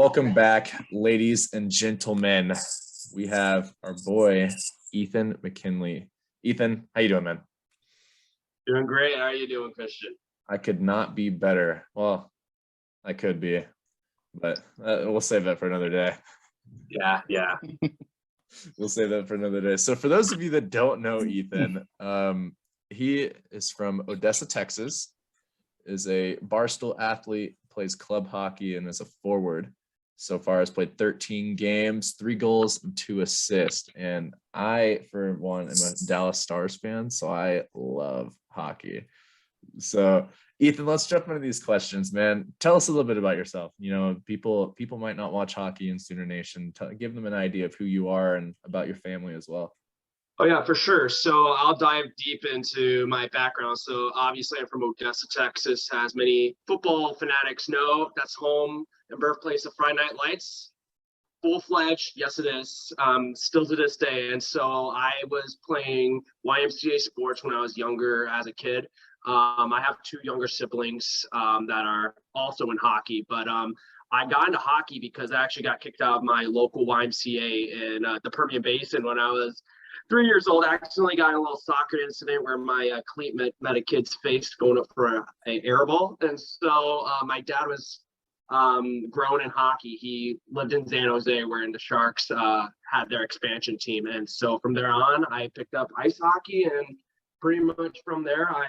Welcome back, ladies and gentlemen. We have our boy, Ethan Mckinley. Ethan, how you doing, man? Doing great. How are you doing, Christian? I could not be better. Well, I could be, but we'll save that for another day. Yeah. We'll save that for another day. So for those of you that don't know Ethan, he is from Odessa, Texas, is a Barstool athlete, plays club hockey, and is a forward. So far has played 13 games, 3 goals, and 2 assists. And I, for one, am a Dallas Stars fan, so I love hockey. So Ethan, let's jump into these questions, man. Tell us a little bit about yourself. You know, people might not watch hockey in Sooner Nation. Give them an idea of who you are and about your family as well. Oh, yeah, for sure. So I'll dive deep into my background. So obviously I'm from Odessa, Texas, as many football fanatics know. That's home and birthplace of Friday Night Lights. Full-fledged, yes it is, still to this day. And so I was playing YMCA sports when I was younger as a kid. I have 2 younger siblings that are also in hockey, but I got into hockey because I actually got kicked out of my local YMCA in the Permian Basin when I was 3 years old. I accidentally got in a little soccer incident where my cleat met a kid's face going up for a air ball. And so my dad was grown in hockey. He lived in San Jose where the Sharks had their expansion team. And so from there on, I picked up ice hockey, and pretty much from there, I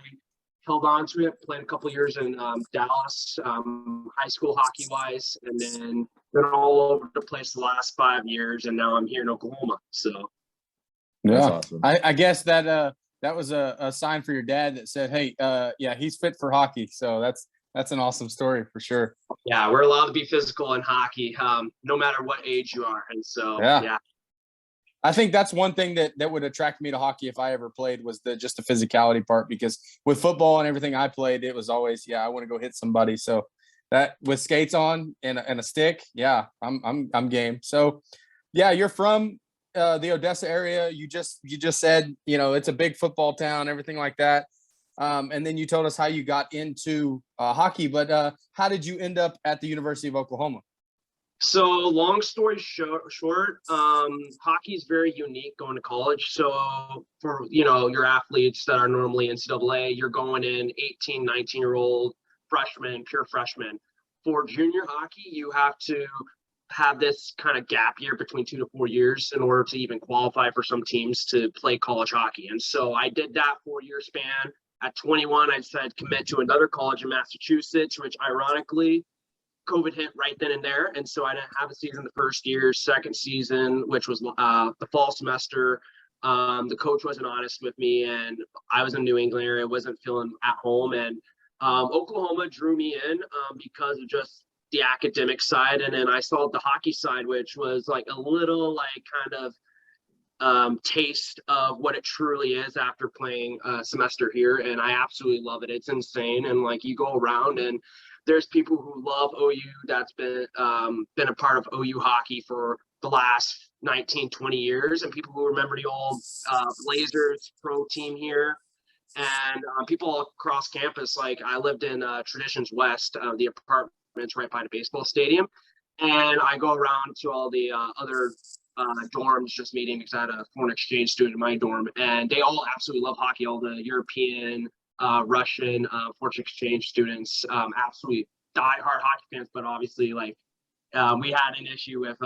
held on to it, played a couple years in Dallas, high school hockey-wise, and then been all over the place the last 5 years, and now I'm here in Oklahoma. So, yeah, that's awesome. I guess that was a sign for your dad that said, "Hey, yeah, he's fit for hockey." So that's an awesome story for sure. Yeah, we're allowed to be physical in hockey, no matter what age you are, and so yeah. I think that's one thing that would attract me to hockey if I ever played, was just the physicality part, because with football and everything I played, it was always, I want to go hit somebody. So that with skates on and a stick, I'm game. So yeah, you're from the Odessa area. You just said, it's a big football town, everything like that. And then you told us how you got into hockey, but how did you end up at the University of Oklahoma? So long story short, hockey is very unique going to college. So for, your athletes that are normally NCAA, you're going in 18, 19-year-old freshmen, pure freshmen. For junior hockey, you have to have this kind of gap year between 2 to 4 years in order to even qualify for some teams to play college hockey. And so I did that 4-year span. At 21, I decided to commit to another college in Massachusetts, which ironically, COVID hit right then and there. And so I didn't have a season the first year. Second season, which was the fall semester, the coach wasn't honest with me, and I was in the New England area, wasn't feeling at home. And Oklahoma drew me in because of just the academic side. And then I saw the hockey side, which was like a little kind of taste of what it truly is after playing a semester here. And I absolutely love it. It's insane. And you go around and there's people who love OU that's been a part of OU hockey for the last 19, 20 years, and people who remember the old Blazers pro team here, and people all across campus. I lived in Traditions West, the apartments right by the baseball stadium, and I go around to all the other dorms just meeting, because I had a foreign exchange student in my dorm, and they all absolutely love hockey. All the European, Russian, foreign exchange students, absolutely diehard hockey fans. But obviously, we had an issue with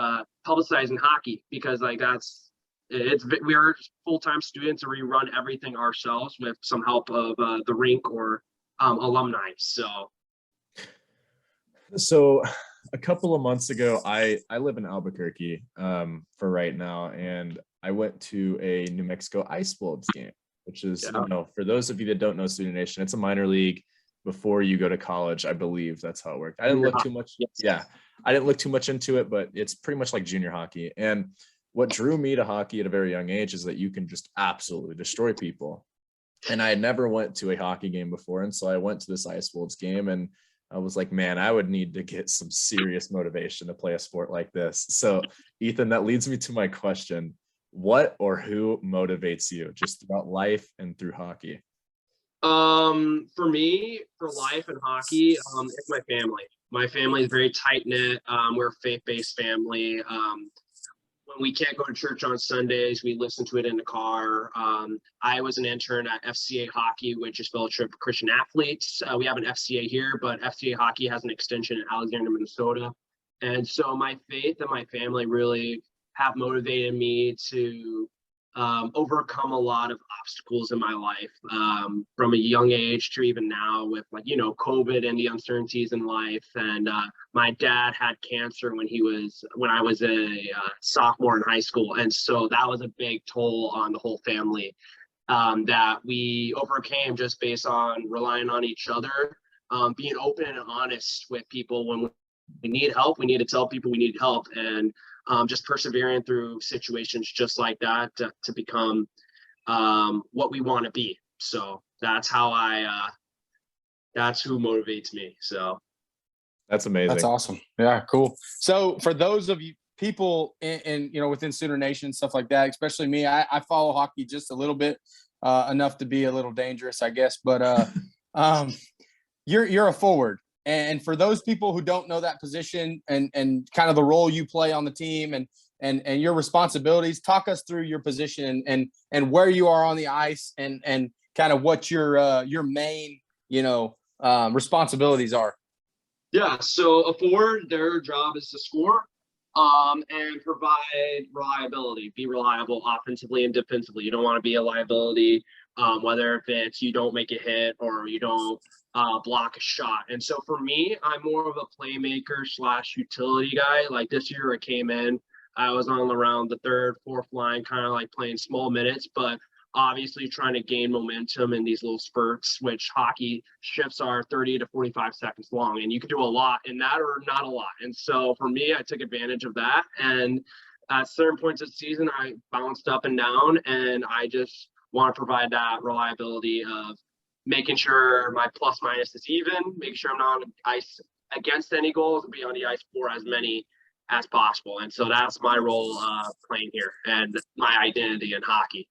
publicizing hockey, because we are full-time students, and we run everything ourselves with some help of the rink or alumni. So a couple of months ago, I live in Albuquerque for right now, and I went to a New Mexico Ice Wolves game, which is, for those of you that don't know Student Nation, it's a minor league before you go to college. I believe that's how it worked. I didn't look too much. Yeah, I didn't look too much into it, but it's pretty much like junior hockey. And what drew me to hockey at a very young age is that you can just absolutely destroy people. And I had never went to a hockey game before. And so I went to this Ice Wolves game, and I was like, man, I would need to get some serious motivation to play a sport like this. So Ethan, that leads me to my question. What or who motivates you just throughout life and through hockey? For me, for life and hockey, it's my family. My family is very tight knit. We're a faith-based family. When we can't go to church on Sundays, we listen to it in the car. I was an intern at FCA Hockey, which is Fellowship of Christian Athletes. We have an FCA here, but FCA Hockey has an extension in Alexander, Minnesota. And so my faith and my family really have motivated me to overcome a lot of obstacles in my life, from a young age to even now with, like, you know, COVID and the uncertainties in life. And my dad had cancer when I was a sophomore in high school. And so that was a big toll on the whole family, that we overcame just based on relying on each other, being open and honest with people. When we need help, we need to tell people we need help, and just persevering through situations just like that to become what we want to be. So that's how that's who motivates me. So That's amazing. That's awesome. Yeah, cool. So for those of you people in you know, within Sooner Nation, stuff like that, especially me, I follow hockey just a little bit, enough to be a little dangerous, I guess. But you're a forward. And for those people who don't know that position and kind of the role you play on the team and your responsibilities, talk us through your position and where you are on the ice and kind of what your main, you know, responsibilities are. Yeah, so a forward, their job is to score, and provide reliability, be reliable offensively and defensively. You don't want to be a liability, whether if it's you don't make a hit or you don't block a shot. And so for me, I'm more of a playmaker / utility guy. Like this year I came in, I was on around the third, fourth line, kind of like playing small minutes, but obviously trying to gain momentum in these little spurts, which hockey shifts are 30 to 45 seconds long. And you can do a lot in that or not a lot. And so for me, I took advantage of that. And at certain points of the season, I bounced up and down, and I just want to provide that reliability of making sure my plus minus is even, make sure I'm not on the ice against any goals, and be on the ice for as many as possible. And so that's my role playing here, and my identity in hockey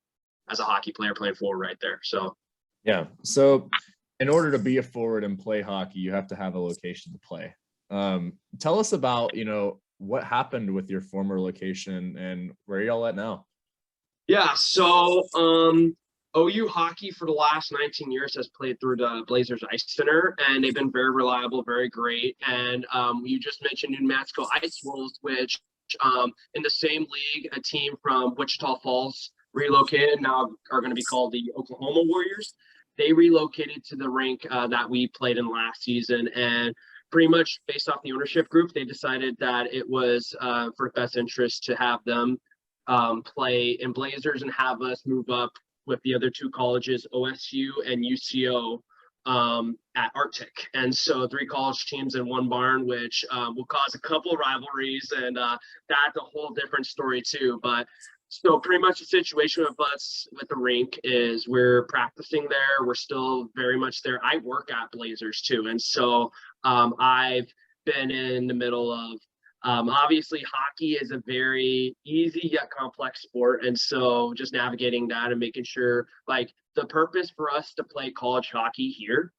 as a hockey player playing forward right there. So yeah. So in order to be a forward and play hockey, you have to have a location to play. Tell us about, you know, what happened with your former location and where y'all at now? Yeah, so OU hockey for the last 19 years has played through the Blazers Ice Center, and they've been very reliable, very great. And you just mentioned New Mexico Ice Wolves, which in the same league, a team from Wichita Falls relocated, now are going to be called the Oklahoma Warriors. They relocated to the rink that we played in last season, and pretty much based off the ownership group, they decided that it was for the best interest to have them play in Blazers and have us move up with the other two colleges, OSU and UCO, at Arctic. And so 3 college teams in one barn, which will cause a couple of rivalries, and that's a whole different story too. But so pretty much the situation with us with the rink is we're practicing there. We're still very much there. I work at Blazers too. And so I've been in the middle of, obviously hockey is a very easy yet complex sport. And so just navigating that and making sure, like, the purpose for us to play college hockey here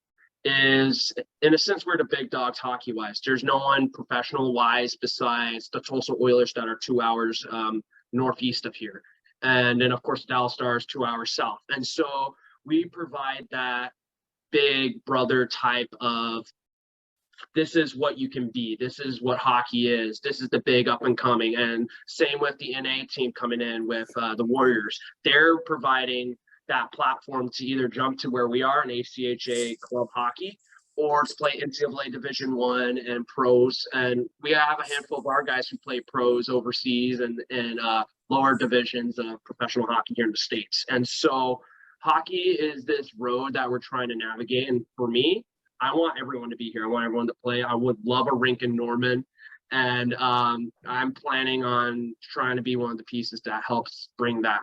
is, in a sense, we're the big dogs hockey wise. There's no one professional wise besides the Tulsa Oilers that are 2 hours northeast of here. And then of course, Dallas Stars 2 hours south. And so we provide that big brother type of, this is what you can be. This is what hockey is. This is the big up and coming. And same with the NA team coming in with the Warriors. They're providing that platform to either jump to where we are in ACHA club hockey, or to play NCAA Division I and pros. And we have a handful of our guys who play pros overseas and lower divisions of professional hockey here in the States. And so hockey is this road that we're trying to navigate. And for me, I want everyone to be here. I want everyone to play. I would love a rink in Norman. And I'm planning on trying to be one of the pieces that helps bring that.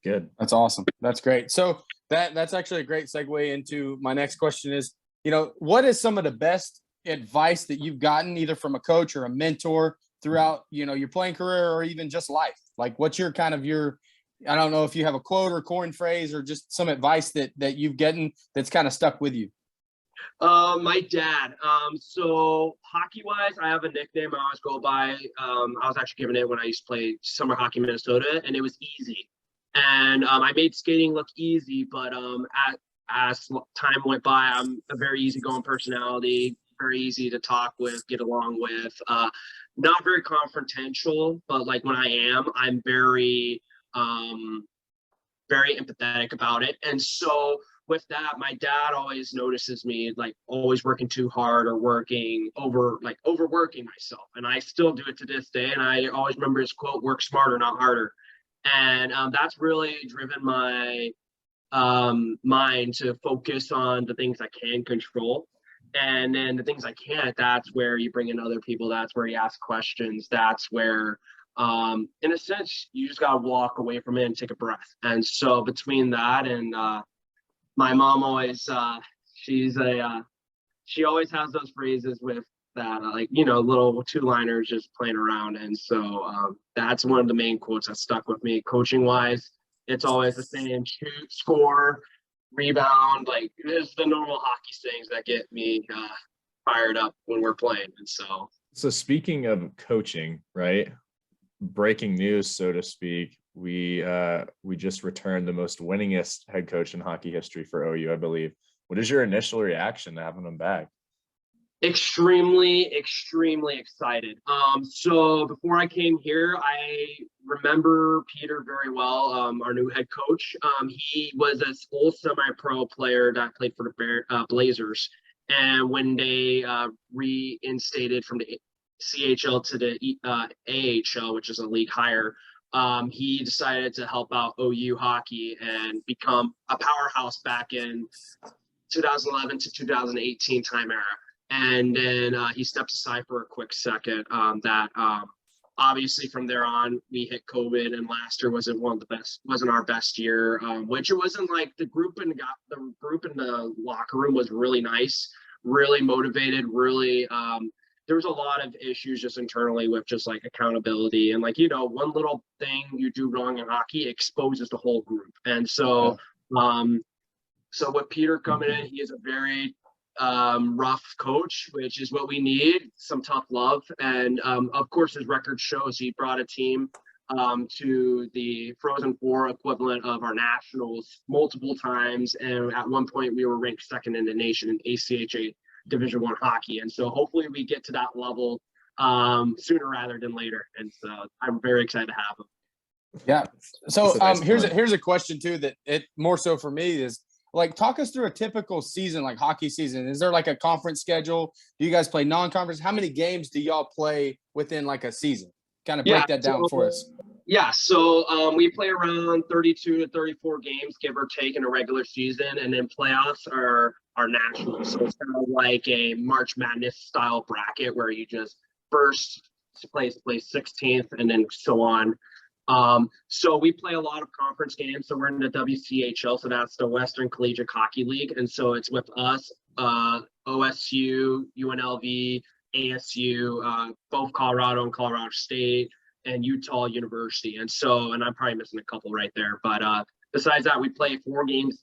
Good. That's awesome. That's great. So that's actually a great segue into my next question is, you know, what is some of the best advice that you've gotten either from a coach or a mentor throughout, you know, your playing career or even just life? Like, what's your kind of I don't know if you have a quote or coin phrase or just some advice that you've gotten that's kind of stuck with you. My dad. So hockey-wise, I have a nickname I always go by. I was actually given it when I used to play summer hockey in Minnesota, and it was Easy. And I made skating look easy, but as time went by, I'm a very easygoing personality, very easy to talk with, get along with. Not very confrontational, but like when I am, I'm very very empathetic about it. And so with that, my dad always notices me like always working too hard or overworking myself. And I still do it to this day. And I always remember his quote, "Work smarter, not harder." And that's really driven my mind to focus on the things I can control. And then the things I can't, that's where you bring in other people. That's where you ask questions. That's where in a sense, you just got to walk away from it and take a breath. And so between that and my mom always, she always has those phrases with that, like, little two-liners just playing around. And so that's one of the main quotes that stuck with me. Coaching wise, it's always the same: shoot, score, rebound. Like, there's the normal hockey things that get me fired up when we're playing. And so speaking of coaching, right? Breaking news, so to speak. We just returned the most winningest head coach in hockey history for OU, I believe. What is your initial reaction to having him back? Extremely, extremely excited. So before I came here, I remember Peter very well, our new head coach. He was an old semi-pro player that played for the Blazers. And when they reinstated from the CHL to the AHL, which is a league higher, he decided to help out OU hockey and become a powerhouse back in 2011 to 2018 time era. And then he stepped aside for a quick second. Obviously from there on, we hit COVID, and last year wasn't our best year. Which it wasn't like the group in the locker room was really nice, really motivated, really. There was a lot of issues just internally with just like accountability and like, one little thing you do wrong in hockey exposes the whole group. And so, so with Peter coming in, he is a very rough coach, which is what we need, some tough love. And of course, his record shows he brought a team to the Frozen Four equivalent of our nationals multiple times. And at one point we were ranked second in the nation in ACHA Division I hockey. And so hopefully we get to that level sooner rather than later. And so I'm very excited to have him. Yeah. So here's a question too, that it more so for me is, like, talk us through a typical season, like hockey season. Is there like a conference schedule? Do you guys play non-conference? How many games do y'all play within like a season? Kind of break that down for us. Yeah, so we play around 32 to 34 games, give or take, in a regular season, and then playoffs are nationals. So it's kind of like a March Madness style bracket where you just first place 16th and then so on. So we play a lot of conference games. So we're in the WCHL, so that's the Western Collegiate Hockey League. And so it's with us, OSU, UNLV, ASU, both Colorado and Colorado State, and Utah University. And I'm probably missing a couple right there. But besides that, we play 4 games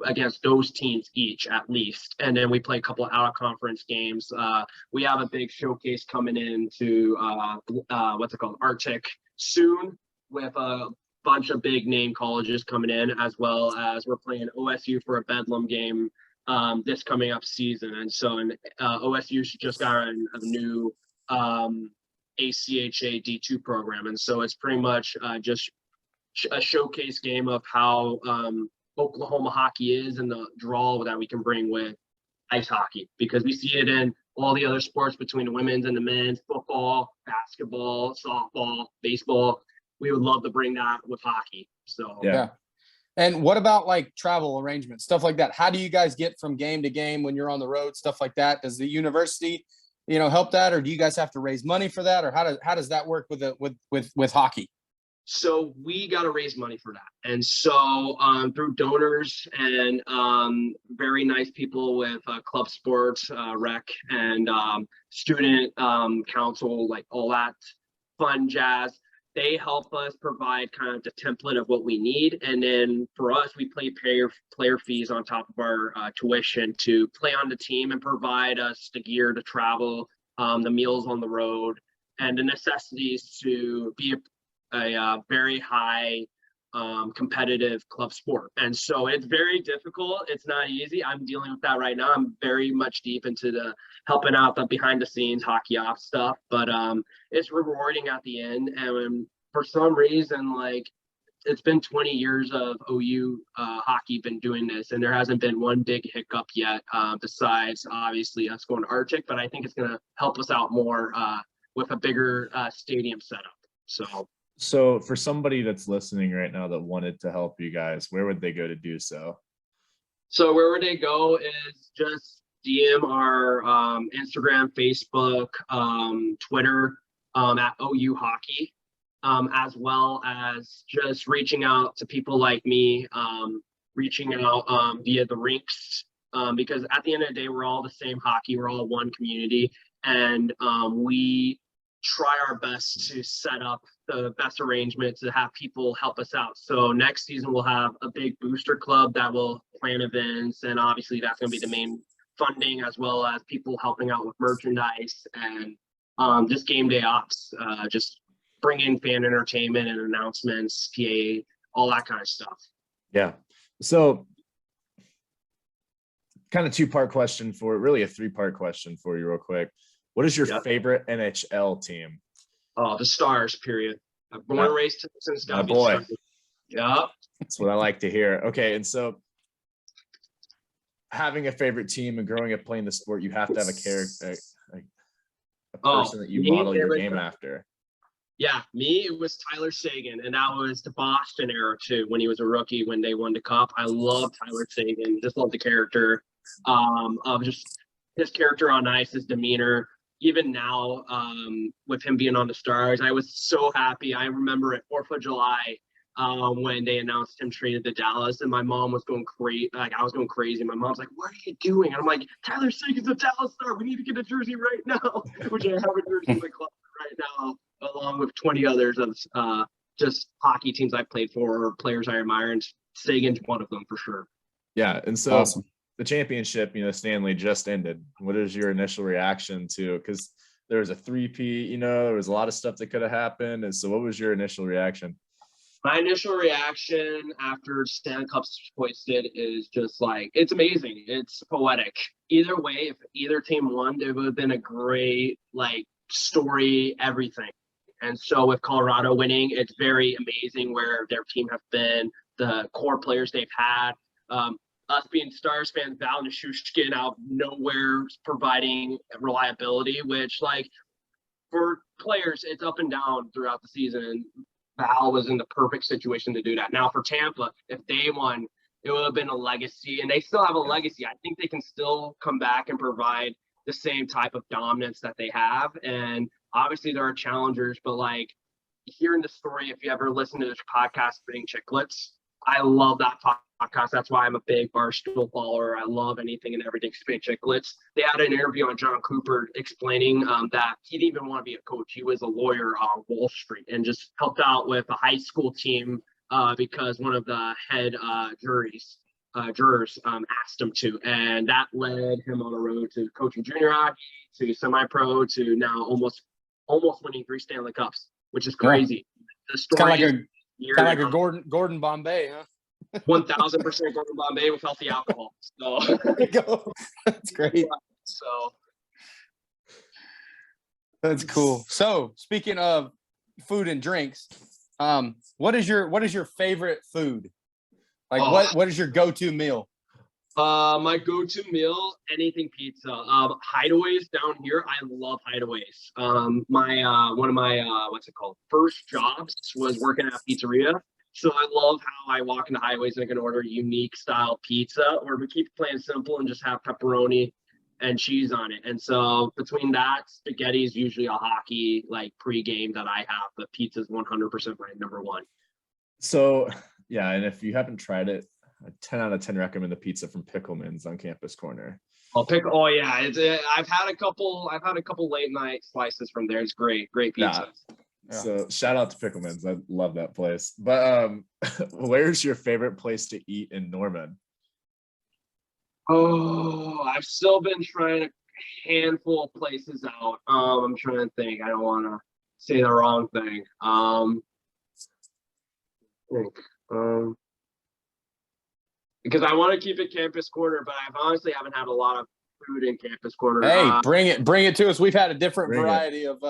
against those teams each at least. And then we play a couple of out-of-conference games. We have a big showcase coming into, Arctic soon, with a bunch of big name colleges coming in, as well as we're playing OSU for a Bedlam game this coming up season. And so OSU just got a new ACHA D2 program. And so it's pretty much just a showcase game of how Oklahoma hockey is and the draw that we can bring with ice hockey, because we see it in all the other sports between the women's and the men's, football, basketball, softball, baseball. We would love to bring that with hockey. So yeah. And what about like travel arrangements, stuff like that? How do you guys get from game to game when you're on the road, stuff like that? Does the university, help that, or do you guys have to raise money for that, or how does that work with hockey? So we got to raise money for that. And so through donors and very nice people with club sports, rec, and student council, like all that fun jazz, they help us provide kind of the template of what we need. And then for us, we pay player fees on top of our tuition to play on the team and provide us the gear to travel, the meals on the road, and the necessities to be a very high competitive club sport. And so it's very difficult. It's not easy. I'm dealing with that right now. I'm very much deep into the helping out the behind the scenes hockey off stuff, but it's rewarding at the end. And for some reason, like, it's been 20 years of OU hockey been doing this, and there hasn't been one big hiccup yet, besides obviously us going to Arctic, but I think it's going to help us out more with a bigger stadium setup. So for somebody that's listening right now that wanted to help you guys, where would they go to do so? So where would they go is just DM our Instagram, Facebook, Twitter at OU Hockey, as well as just reaching out to people like me, reaching out via the rinks, because at the end of the day, we're all the same hockey. We're all one community, and we try our best to set up the best arrangement to have people help us out. So next season we'll have a big booster club that will plan events, and obviously that's going to be the main funding, as well as people helping out with merchandise and just game day ops, just bring in fan entertainment and announcements, PA, all that kind of stuff. Yeah. So kind of two-part question really a three-part question for you real quick. What is your favorite NHL team? Oh, the Stars, period. I'm born and raised since my boy. Yep. That's what I like to hear. Okay, and so having a favorite team and growing up playing the sport, you have to have a character, a person that you model your game after. Yeah, me, it was Tyler Seguin, and that was the Boston era too, when he was a rookie, when they won the cup. I love Tyler Seguin, just love the character, of just his character on ice, his demeanor. Even now, with him being on the Stars, I was so happy. I remember at 4th of July, when they announced him traded to Dallas, and my mom was going crazy. Like, I was going crazy. My mom's like, "What are you doing?" And I'm like, "Tyler Seguin's a Dallas Star. We need to get a jersey right now," which I have a jersey in my closet right now, along with 20 others of just hockey teams I played for or players I admire, and Seguin's one of them for sure. Yeah, and so awesome. The championship, Stanley just ended. What is your initial reaction to? Because there was a three-peat, there was a lot of stuff that could have happened, and so what was your initial reaction? My initial reaction after Stanley Cup's hoisted is just like, it's amazing. It's poetic. Either way, if either team won, it would have been a great story, everything. And so with Colorado winning, it's very amazing where their team have been, the core players they've had. Us being Stars fans, Val Nichushkin out of nowhere providing reliability, which for players, it's up and down throughout the season. Val was in the perfect situation to do that. Now for Tampa, if they won, it would have been a legacy, and they still have a legacy. I think they can still come back and provide the same type of dominance that they have. And obviously there are challengers, but hearing the story, if you ever listen to this podcast, Spitting Chicklets, I love that podcast. That's why I'm a big Barstool follower. I love anything and everything Spitting Chicklets. They had an interview on John Cooper explaining that he didn't even want to be a coach. He was a lawyer on Wall Street and just helped out with a high school team because one of the head jurors asked him to. And that led him on a road to coaching junior hockey, to semi-pro, to now almost winning 3 Stanley Cups, which is crazy. The story kind of like a Gordon Bombay, huh? 1,000% Gordon Bombay with healthy alcohol. So there you go. That's great. So that's cool. So speaking of food and drinks, what is your favorite food? What is your go-to meal? My go-to meal, anything pizza. Hideaways down here, I love Hideaways. One of my first jobs was working at a pizzeria. So I love how I walk into Hideaways and I can order unique style pizza, or we keep playing simple and just have pepperoni and cheese on it. And so between that, spaghetti is usually a hockey pregame that I have, but pizza is 100% my number one. So yeah, and if you haven't tried it, a 10 out of 10 recommend the pizza from Pickleman's on Campus Corner. Oh yeah, I've had a couple late night slices from there. It's great pizza. So shout out to Pickleman's. I love that place. But where's your favorite place to eat in Norman? Oh, I've still been trying a handful of places out. I'm trying to think. I don't want to say the wrong thing. Because I want to keep it Campus Corner, but I've honestly haven't had a lot of food in Campus Corner. Hey, bring it to us. We've had a different variety of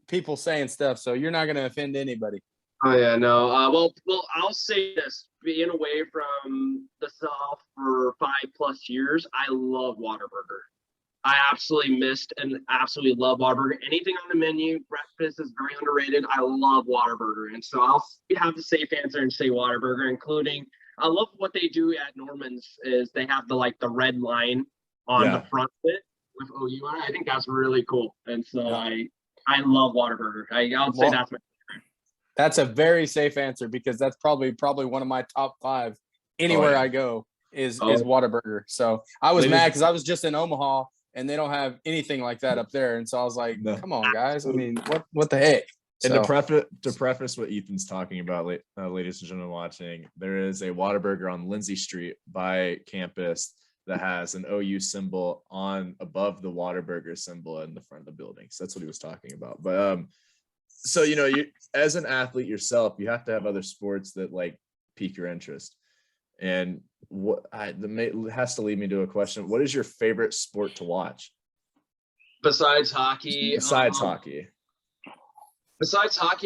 people saying stuff, so you're not going to offend anybody. Oh yeah, no. Well, I'll say this: being away from the South for 5+ years, I love Whataburger. I absolutely missed and absolutely love Whataburger. Anything on the menu, breakfast is very underrated. I love Whataburger, and so I'll have the safe answer and say Whataburger. Including, I love what they do at Norman's is they have the red line on the front of it with OU on it. I think that's really cool, and so I love Whataburger. I'll say that's my. That's a very safe answer because that's probably one of my top 5 anywhere I go is Whataburger. So I was mad because I was just in Omaha and they don't have anything like that up there. And so I was like, come on, guys. I mean, what the heck? And to preface what Ethan's talking about, ladies and gentlemen watching, there is a Whataburger on Lindsay Street by campus that has an OU symbol above the Whataburger symbol in the front of the building. So that's what he was talking about. But so, you as an athlete yourself, you have to have other sports that pique your interest. And it has to lead me to a question. What is your favorite sport to watch? Besides hockey. Besides hockey,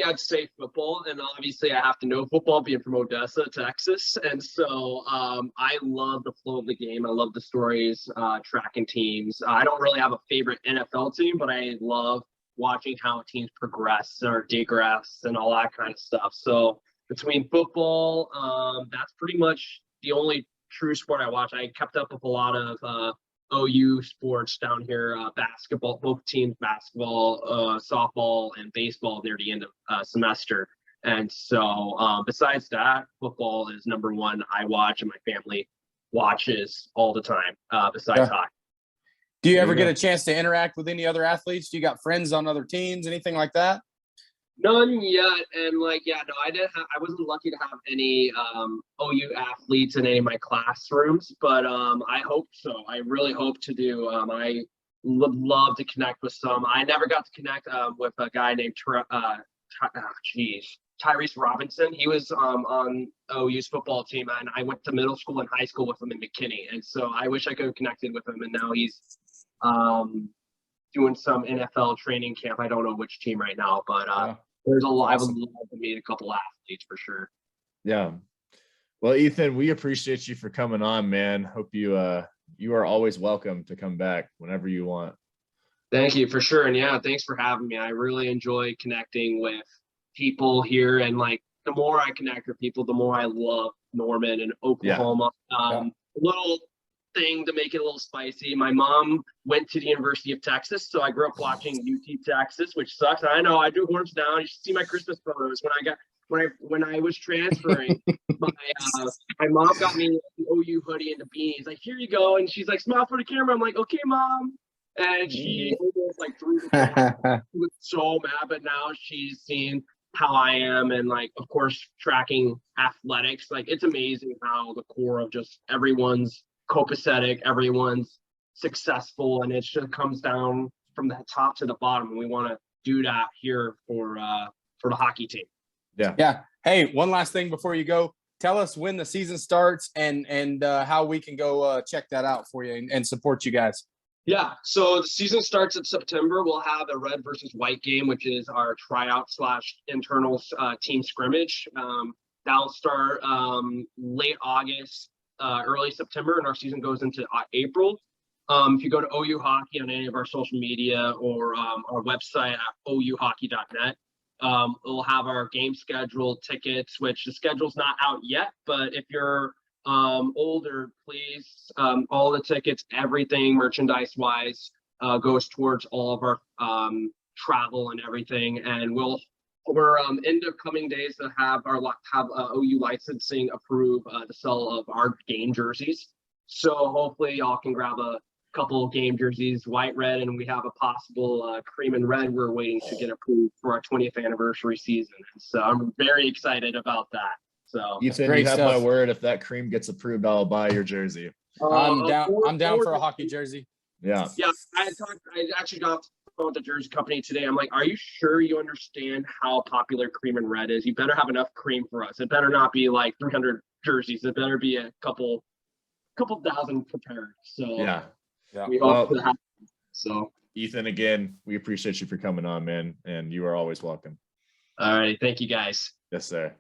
I'd say football. And obviously I have to know football being from Odessa, Texas. And so I love the flow of the game. I love the stories, tracking teams. I don't really have a favorite NFL team, but I love watching how teams progress or degress and all that kind of stuff. So between football, that's pretty much the only true sport I watch. I kept up with a lot of OU sports down here, basketball, both teams, basketball, softball, and baseball near the end of semester. And so besides that, football is number one I watch and my family watches all the time, besides hockey. Do you ever get a chance to interact with any other athletes? Do you got friends on other teams, anything like that? None yet. And I wasn't lucky to have any OU athletes in any of my classrooms, but I hope so. I really hope to do. I would love to connect with some. I never got to connect with a guy named Tyrese Robinson. He was on OU's football team, and I went to middle school and high school with him in Mckinley. And so I wish I could have connected with him. And now he's doing some NFL training camp. I don't know which team right now, but there's a lot. Awesome. I would love to meet a couple athletes for sure. Yeah. Well, Ethan, we appreciate you for coming on, man. Hope you are always welcome to come back whenever you want. Thank you for sure. And thanks for having me. I really enjoy connecting with people here, and the more I connect with people, the more I love Norman and Oklahoma. Little thing to make it a little spicy. My mom went to the University of Texas, so I grew up watching UT Texas, which sucks. I know I do horns down. You should see my Christmas photos when I was transferring. my mom got me an OU hoodie and the beanies. Like, here you go, and she's like, smile for the camera. I'm like, okay, mom. And she almost threw the phone. She was so mad, but now she's seen how I am, and of course tracking athletics. It's amazing how the core of just everyone's copacetic, everyone's successful, and it just comes down from the top to the bottom. And we want to do that here for the hockey team. Yeah. Hey, one last thing before you go. Tell us when the season starts and how we can go check that out for you and support you guys. Yeah, so the season starts in September. We'll have a red versus white game, which is our tryout / internal team scrimmage. That'll start late August, early September, and our season goes into April. If you go to OU Hockey on any of our social media or our website at ouhockey.net, we'll have our game schedule, tickets, which the schedule's not out yet, but if you're older, please, all the tickets, everything merchandise wise goes towards all of our travel and everything. And we're in the coming days to have OU licensing approve the sale of our game jerseys. So hopefully y'all can grab a couple of game jerseys, white, red, and we have a possible cream and red we're waiting to get approved for our 20th anniversary season. So I'm very excited about that. So Ethan, you have my word. If that cream gets approved, I'll buy your jersey. I'm down for a hockey jersey. Yeah. I actually got off the phone with the jersey company today. I'm like, are you sure you understand how popular cream and red is? You better have enough cream for us. It better not be like 300 jerseys. It better be a couple thousand prepared. So yeah. We hope that happens. So Ethan, again, we appreciate you for coming on, man, and you are always welcome. All right, thank you guys. Yes, sir.